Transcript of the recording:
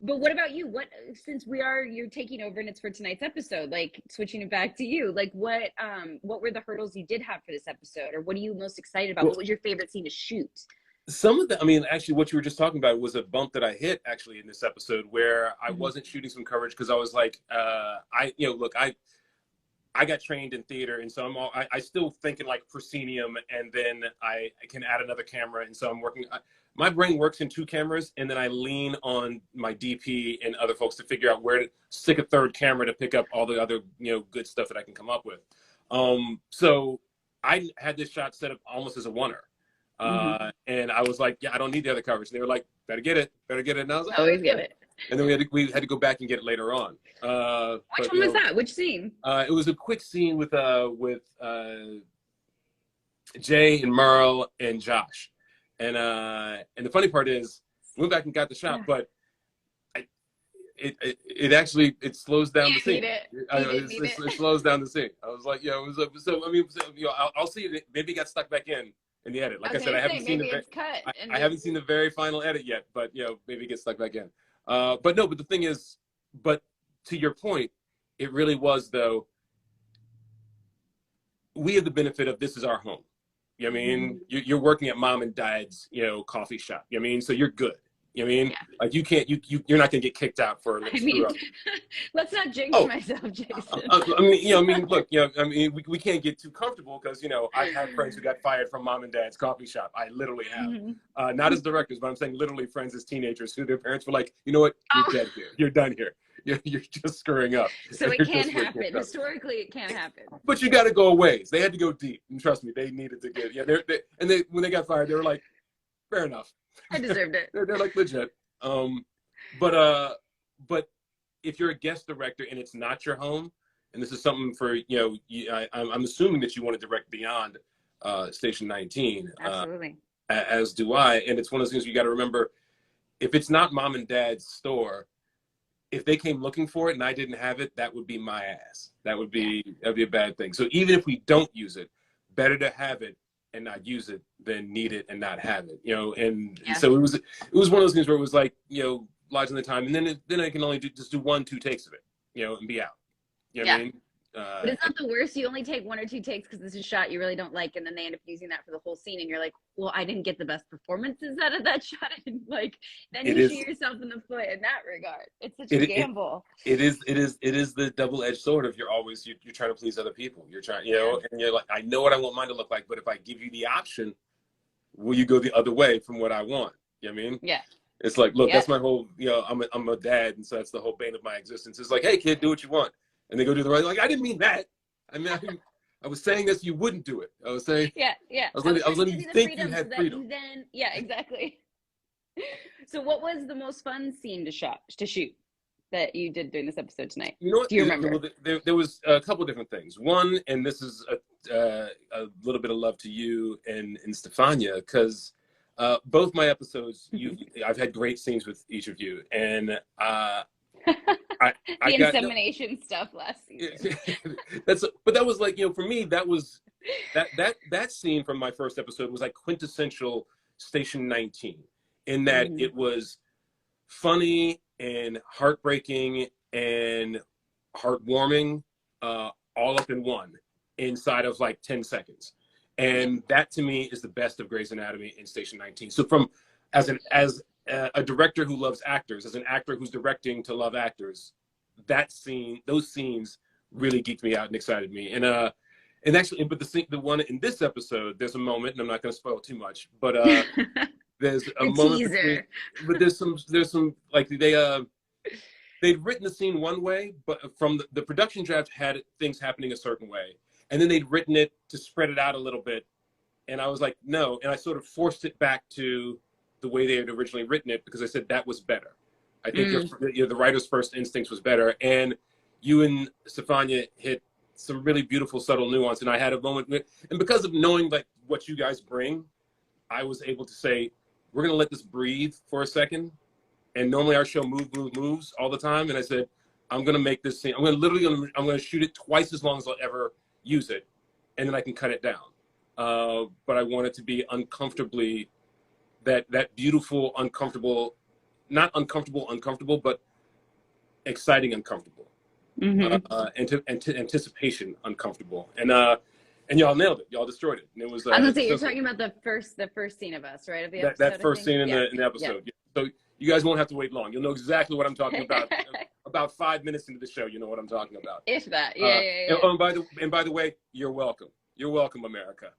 But what about you? What, since you're taking over and it's for tonight's episode, like switching it back to you, like what were the hurdles you did have for this episode, or what are you most excited about? Well, What was your favorite scene to shoot? some of the, I mean, actually, what you were just talking about was a bump that I hit actually in this episode where I Mhm. wasn't shooting some coverage because I was like, look, I got trained in theater, and so I still think in like proscenium, and then I can add another camera, and so I'm working. My brain works in two cameras, and then I lean on my DP and other folks to figure out where to stick a third camera to pick up all the other good stuff that I can come up with. So I had this shot set up almost as a oneer. Mhm. And I was like, yeah, I don't need the other coverage. And they were like, better get it. And I was like, Always get it. and then we had to go back and get it later on. Which one was that? Which scene? It was a quick scene with Jay and Merle and Josh. And the funny part is, we went back and got the shot, but it actually slows down the scene. It slows down the scene. I was like, yeah, it was so. I mean, I'll see it. Maybe it got stuck back in the edit. Like I said, I haven't seen I haven't seen the very final edit yet, but maybe it gets stuck back in. But the thing is, but to your point, it really was though. We have the benefit of this is our home. You know what I mean? You're working at mom and dad's, coffee shop. You know what I mean? So you're good. You know what I mean? Yeah. Like you can't, you're not gonna get kicked out for. Like, let's not jinx myself, Jason. Look, we can't get too comfortable because I've had friends who got fired from mom and dad's coffee shop. I literally have, not as directors, but I'm saying literally friends as teenagers who their parents were like, you know what, you're dead here. You're done here. You're just screwing up. So it can happen. Historically, it can happen. But you got to go a ways. They had to go deep, and trust me, they needed to get. Yeah, when they got fired, they were like, fair enough. I deserved it. they're like legit. But if you're a guest director and it's not your home, and this is something for I'm assuming that you want to direct beyond Station 19. Absolutely. As do I, and it's one of those things you got to remember. If it's not mom and dad's store, if they came looking for it and I didn't have it, that would be my ass. That'd be a bad thing. So even if we don't use it, better to have it and not use it than need it and not have it. So it was one of those things where it was like, lodging the time, and then I can only do 1-2 takes of it, and be out. You know what I mean? But it's not the worst. You only take 1 or 2 takes because this is a shot you really don't like, and then they end up using that for the whole scene, and you're like, well, I didn't get the best performances out of that shot. And then you shoot yourself in the foot in that regard. It's such a gamble. It is the double-edged sword of you're trying to please other people. You're trying, and you're like, I know what I want mine to look like, but if I give you the option, will you go the other way from what I want? You know what I mean? Yeah. It's like, look, that's my whole, I'm a dad, and so that's the whole bane of my existence. It's like, hey, kid, do what you want. And they go do the right. Like, I didn't mean that. I was saying this, you wouldn't do it. I was saying, yeah. I was letting you think you had freedom. Exactly. So, what was the most fun scene to shoot that you did during this episode tonight? You know what? Do you remember? There was a couple different things. One, and this is a little bit of love to you and Stefania, because both my episodes, I've had great scenes with each of you, and the insemination stuff last season. But that was like, for me, that was that scene from my first episode was like quintessential Station 19, in that it was funny and heartbreaking and heartwarming, all up in one inside of like 10 seconds. And that to me is the best of Grey's Anatomy in Station 19. So as a director who loves actors, as an actor who's directing to love actors, those scenes really geeked me out and excited me. And actually, but the one in this episode, there's a moment, and I'm not going to spoil too much, but there's a moment. But there's some like they'd written the scene one way, but from the production draft had things happening a certain way, and then they'd written it to spread it out a little bit, and I was like, no, and I sort of forced it back to the way they had originally written it, because I said that was better. I think the writer's first instincts was better, and you and Stefania hit some really beautiful, subtle nuance, and I had a moment, and because of knowing like what you guys bring, I was able to say, we're gonna let this breathe for a second. And normally our show moves all the time, and I said, I'm gonna make this scene. I'm gonna shoot it twice as long as I'll ever use it, and then I can cut it down. But I want it to be uncomfortably that beautiful, uncomfortable, not uncomfortable, but exciting uncomfortable. Anticipation uncomfortable. And y'all nailed it. Y'all destroyed it. And it was. I was gonna say, you're talking about the first scene of us, right? Of the episode, that first scene in the episode. Yeah. So you guys won't have to wait long. You'll know exactly what I'm talking about. About 5 minutes into the show, you know what I'm talking about. If that, yeah. And by the way, you're welcome. You're welcome, America.